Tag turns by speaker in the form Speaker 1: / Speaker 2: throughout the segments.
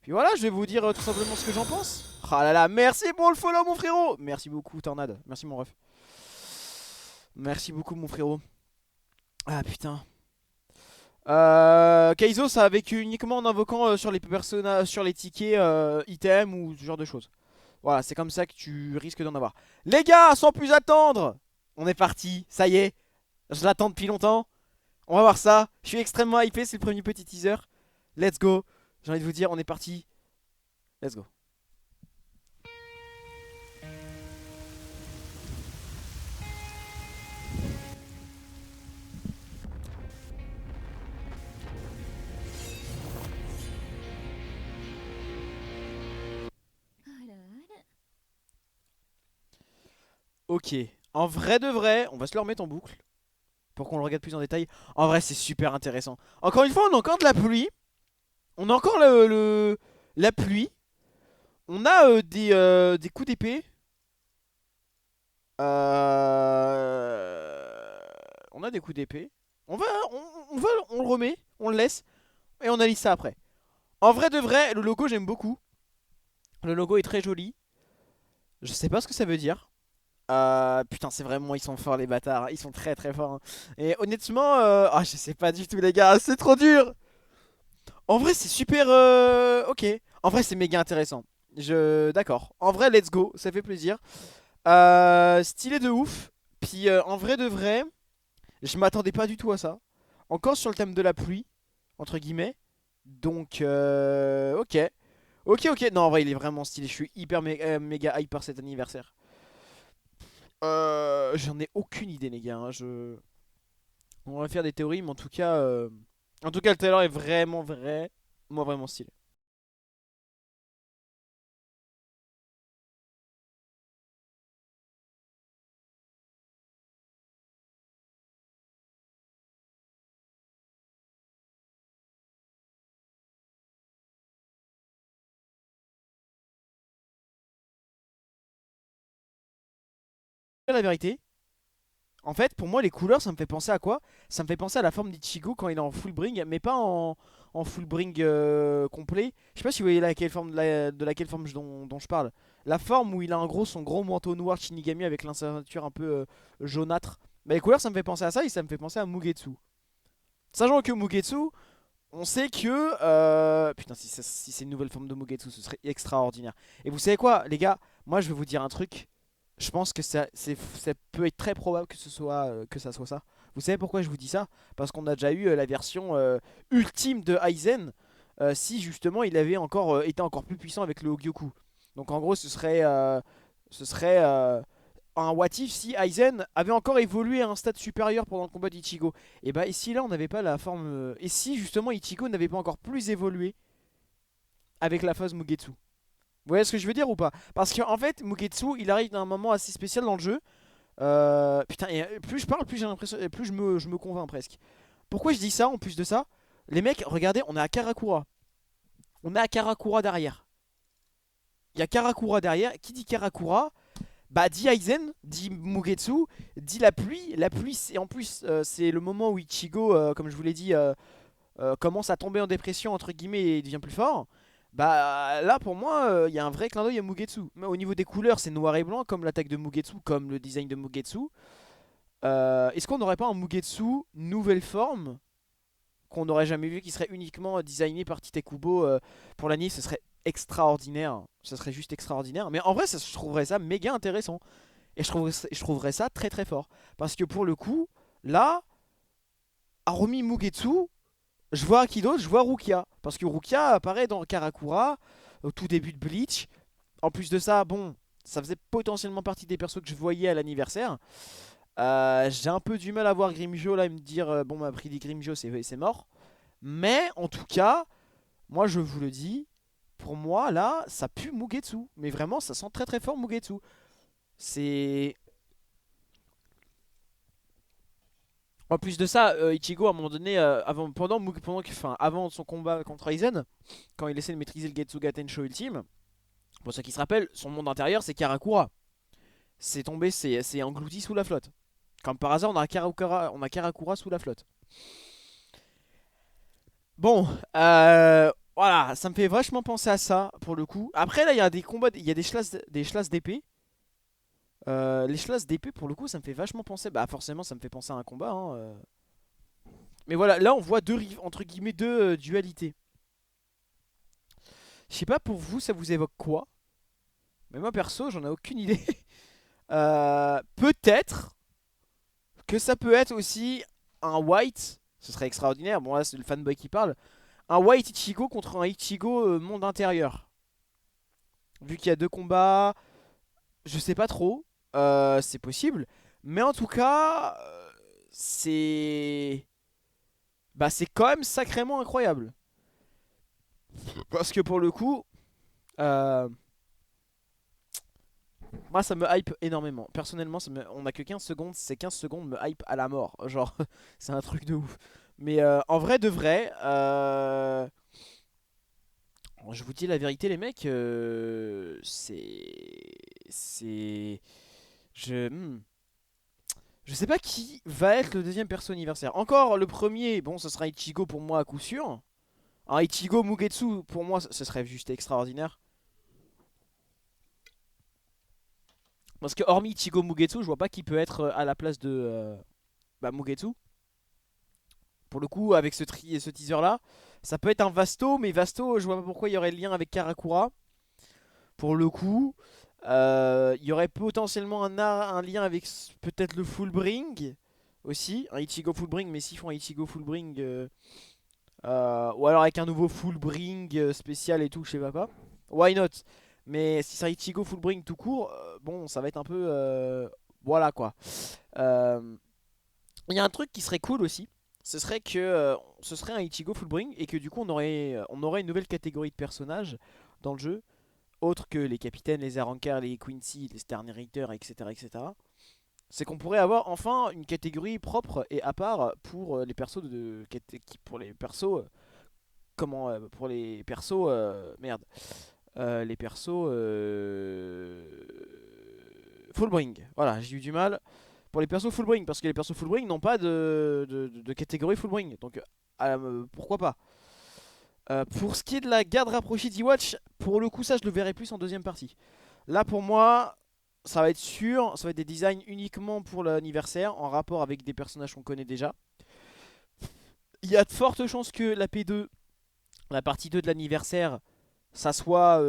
Speaker 1: Puis voilà, je vais vous dire tout simplement ce que j'en pense. Ah là là, merci pour le follow mon frérot. Merci beaucoup Tornade, merci mon ref. Merci beaucoup mon frérot. Ah putain. Kaizo ça a vécu uniquement en invoquant sur les personnages, sur les tickets items ou ce genre de choses. Voilà, c'est comme ça que tu risques d'en avoir. Les gars, sans plus attendre, on est parti, ça y est. Je l'attends depuis longtemps. On va voir ça. Je suis extrêmement hypé, c'est le premier petit teaser. Let's go. J'ai envie de vous dire, on est parti. Let's go. Ok. En vrai de vrai, on va se le remettre en boucle pour qu'on le regarde plus en détail. En vrai, c'est super intéressant. Encore une fois, on a encore de la pluie. On a encore la pluie. On a des coups d'épée. On a des coups d'épée. On va, on le remet, on le laisse et on analyse ça après. En vrai de vrai, le logo j'aime beaucoup. Le logo est très joli. Je sais pas ce que ça veut dire. Putain, c'est vraiment, ils sont forts les bâtards. Ils sont très très forts, hein. Et honnêtement, je sais pas du tout les gars, c'est trop dur. En vrai, c'est super. Ok. En vrai, c'est méga intéressant. D'accord. En vrai, let's go. Ça fait plaisir. Stylé de ouf. Puis en vrai de vrai, je m'attendais pas du tout à ça. Encore sur le thème de la pluie, entre guillemets. Donc, ok. Ok, ok. Non, en vrai, il est vraiment stylé. Je suis hyper méga hype par cet anniversaire. J'en ai aucune idée, les gars, hein. On va faire des théories, mais en tout cas, le trailer est vraiment vrai. Moi, vraiment stylé. La vérité, en fait, pour moi, les couleurs, ça me fait penser à quoi? Ça me fait penser à la forme d'Ichigo quand il est en full bring, mais pas en full bring complet. Je sais pas si vous voyez laquelle forme, de laquelle forme dont je parle. La forme où il a en gros son gros manteau noir Shinigami avec la ceinture un peu jaunâtre. Bah, les couleurs, ça me fait penser à ça et ça me fait penser à Mugetsu. Sachant que Mugetsu, on sait que... putain, si c'est une nouvelle forme de Mugetsu, ce serait extraordinaire. Et vous savez quoi, les gars? Moi, je vais vous dire un truc. Je pense que ça peut être très probable que ça soit ça. Vous savez pourquoi je vous dis ça? Parce qu'on a déjà eu la version ultime de Aizen. Si justement il avait encore été encore plus puissant avec le Hogyoku. Donc en gros, ce serait un what if si Aizen avait encore évolué à un stade supérieur pendant le combat d'Ichigo. Et bah ici là on n'avait pas la forme. Et si justement Ichigo n'avait pas encore plus évolué avec la phase Mugetsu. Vous voyez ce que je veux dire ou pas? Parce qu'en fait Mugetsu il arrive à un moment assez spécial dans le jeu. Putain, et plus je parle, plus j'ai l'impression, plus je me convainc presque. Pourquoi je dis ça en plus de ça? Les mecs, regardez, on est à Karakura. On est à Karakura derrière. Il y a Karakura derrière. Qui dit Karakura? Bah dit Aizen, dit Mugetsu, dit la pluie. La pluie, c'est en plus c'est le moment où Ichigo, comme je vous l'ai dit, commence à tomber en dépression entre guillemets et devient plus fort. Bah là pour moi, il y a un vrai clin d'œil à Mugetsu. Mais au niveau des couleurs, c'est noir et blanc comme l'attaque de Mugetsu, comme le design de Mugetsu. Est-ce qu'on n'aurait pas un Mugetsu nouvelle forme qu'on n'aurait jamais vu qui serait uniquement designé par Tite Kubo pour l'anime? Ce serait extraordinaire. Ce serait juste extraordinaire. Mais en vrai, je trouverais ça méga intéressant. Et je trouverais ça très très fort. Parce que pour le coup, là, hormis Mugetsu, je vois qui d'autre? Je vois Rukia. Parce que Rukia apparaît dans Karakura au tout début de Bleach. En plus de ça, bon, ça faisait potentiellement partie des persos que je voyais à l'anniversaire. J'ai un peu du mal à voir Grimjo là et me dire bon ma prix dit Grimjo c'est mort. Mais en tout cas, moi je vous le dis, pour moi là ça pue Mugetsu. Mais vraiment ça sent très très fort Mugetsu. C'est... En plus de ça, Ichigo à un moment donné, avant son combat contre Aizen, quand il essaie de maîtriser le Getsuga Tensho Ultime, pour ceux qui se rappellent, son monde intérieur c'est Karakura. C'est tombé, c'est englouti sous la flotte. Comme par hasard, on a Karakura sous la flotte. Bon, Voilà, ça me fait vachement penser à ça pour le coup. Après là, il y a des combats, il y a des chlasses d'épée. Les chlasses d'épée pour le coup, ça me fait vachement penser. Bah forcément, ça me fait penser à un combat, hein. Mais voilà, là on voit entre guillemets deux dualités. Je sais pas pour vous, ça vous évoque quoi? Mais moi perso, j'en ai aucune idée. Peut-être que ça peut être aussi un white. Ce serait extraordinaire. Bon là, c'est le fanboy qui parle. Un white Ichigo contre un Ichigo monde intérieur. Vu qu'il y a deux combats, je sais pas trop. C'est possible. Mais en tout cas, c'est... Bah c'est quand même sacrément incroyable. Parce que pour le coup, euh, moi ça me hype énormément. Personnellement, on a que 15 secondes. Ces 15 secondes me hype à la mort. Genre, c'est un truc de ouf. Mais en vrai de vrai, je vous dis la vérité les mecs, C'est... Je sais pas qui va être le deuxième perso anniversaire. Encore le premier, bon ce sera Ichigo pour moi à coup sûr. Un Ichigo Mugetsu pour moi ce serait juste extraordinaire. Parce que hormis Ichigo Mugetsu, je vois pas qui peut être à la place de Mugetsu. Pour le coup, avec ce teaser là, ça peut être un Vasto, mais Vasto, je vois pas pourquoi il y aurait le lien avec Karakura. Pour le coup, il y aurait potentiellement un lien avec peut-être le Fullbring aussi, un Ichigo Fullbring, mais s'ils font un Ichigo Fullbring, ou alors avec un nouveau Fullbring spécial et tout, je sais pas quoi. Why not? Mais si c'est un Ichigo Fullbring tout court, bon, ça va être un peu. Voilà quoi. Euh, Il y a un truc qui serait cool aussi. Ce serait que ce serait un Ichigo Fullbring et que du coup on aurait une nouvelle catégorie de personnages dans le jeu, autres que les capitaines, les Arrancars, les Quincy, les Sternritter, etc. etc. C'est qu'on pourrait avoir enfin une catégorie propre et à part pour les persos pour les persos pour les persos merde les persos Fullbring. Voilà, j'ai eu du mal pour les persos Fullbring parce que les persos Fullbring n'ont pas de catégorie Fullbring. Donc pourquoi pas. Pour ce qui est de la garde rapprochée d'E-Watch, pour le coup ça je le verrai plus en deuxième partie. Là pour moi, ça va être sûr, ça va être des designs uniquement pour l'anniversaire en rapport avec des personnages qu'on connaît déjà. Il y a de fortes chances que la P2, la partie 2 de l'anniversaire, ça soit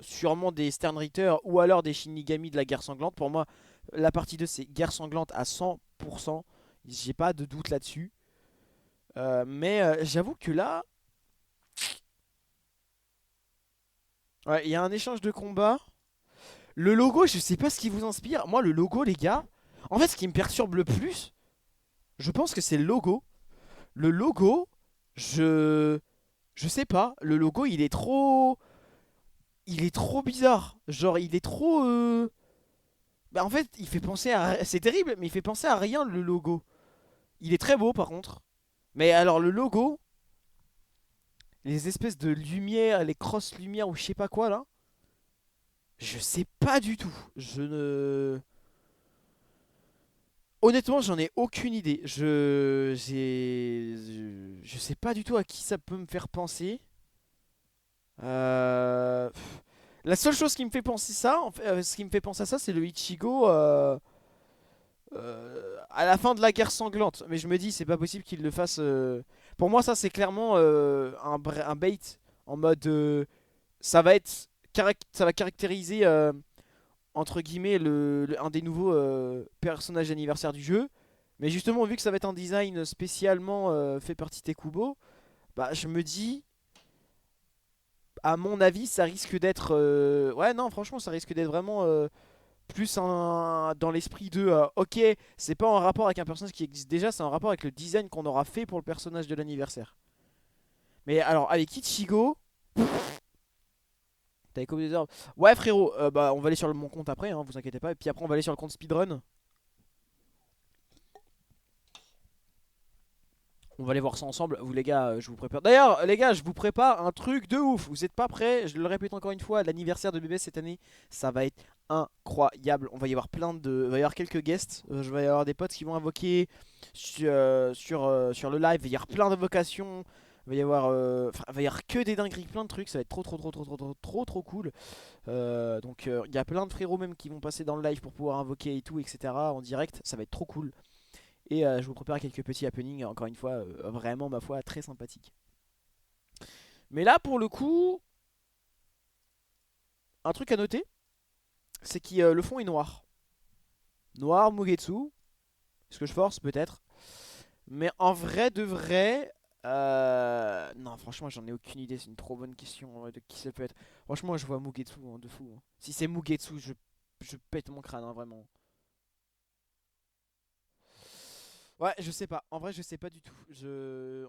Speaker 1: sûrement des Sternritter ou alors des Shinigami de la guerre sanglante. Pour moi, la partie 2 c'est guerre sanglante à 100%. J'ai pas de doute là-dessus. Mais j'avoue que là, ouais, il y a un échange de combat. Le logo, je sais pas ce qui vous inspire. Moi, le logo, les gars, en fait, ce qui me perturbe le plus, je pense que c'est le logo. Le logo, je. Je sais pas. Le logo, il est trop. Il est trop bizarre. Genre, il est trop. Bah, en fait, il fait penser à. C'est terrible, mais il fait penser à rien, le logo. Il est très beau, par contre. Mais alors, le logo, les espèces de lumières, les cross-lumières ou je sais pas quoi, là, je sais pas du tout. Je ne. Honnêtement, j'en ai aucune idée. Je sais pas du tout à qui ça peut me faire penser. La seule chose qui me fait penser ça, ce qui me fait penser à ça, c'est le Ichigo à la fin de la guerre sanglante. Mais je me dis, c'est pas possible qu'il le fasse. Pour moi, ça, c'est clairement un bait en mode, ça va être, ça va caractériser entre guillemets un des nouveaux personnages d'anniversaire du jeu. Mais justement, vu que ça va être un design spécialement fait par Tite Kubo, bah je me dis, à mon avis, ça risque d'être, ouais non, franchement, ça risque d'être vraiment plus dans l'esprit de, ok, c'est pas en rapport avec un personnage qui existe déjà, c'est en rapport avec le design qu'on aura fait pour le personnage de l'anniversaire. Mais alors, avec Ichigo, t'as écho des orbes. Ouais frérot, bah on va aller sur mon compte après, hein, vous inquiétez pas. Et puis après on va aller sur le compte speedrun. On va aller voir ça ensemble. Vous les gars, je vous prépare. D'ailleurs, les gars, je vous prépare un truc de ouf. Vous êtes pas prêts? Je le répète encore une fois, l'anniversaire de BBS cette année, ça va être incroyable. On va y avoir il va y avoir quelques guests. Je vais y avoir des potes qui vont invoquer sur le live. Il va y avoir plein d'invocations. il va y avoir que des dingueries, plein de trucs, ça va être trop cool. Donc il y a plein de frérots même qui vont passer dans le live pour pouvoir invoquer et tout, etc. en direct, ça va être trop cool. Et je vous prépare quelques petits happenings, encore une fois, vraiment ma foi très sympathique. Mais là pour le coup, un truc à noter, c'est que le fond est noir. Noir, Mugetsu, est-ce que je force peut-être? Mais en vrai de vrai, non, franchement, j'en ai aucune idée. C'est une trop bonne question de qui ça peut être. Franchement, je vois Mugetsu hein, de fou, hein. Si c'est Mugetsu, je pète mon crâne, hein, vraiment. Ouais, je sais pas. En vrai, je sais pas du tout.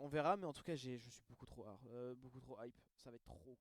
Speaker 1: On verra, mais en tout cas, je suis beaucoup trop hype. Ça va être trop cool.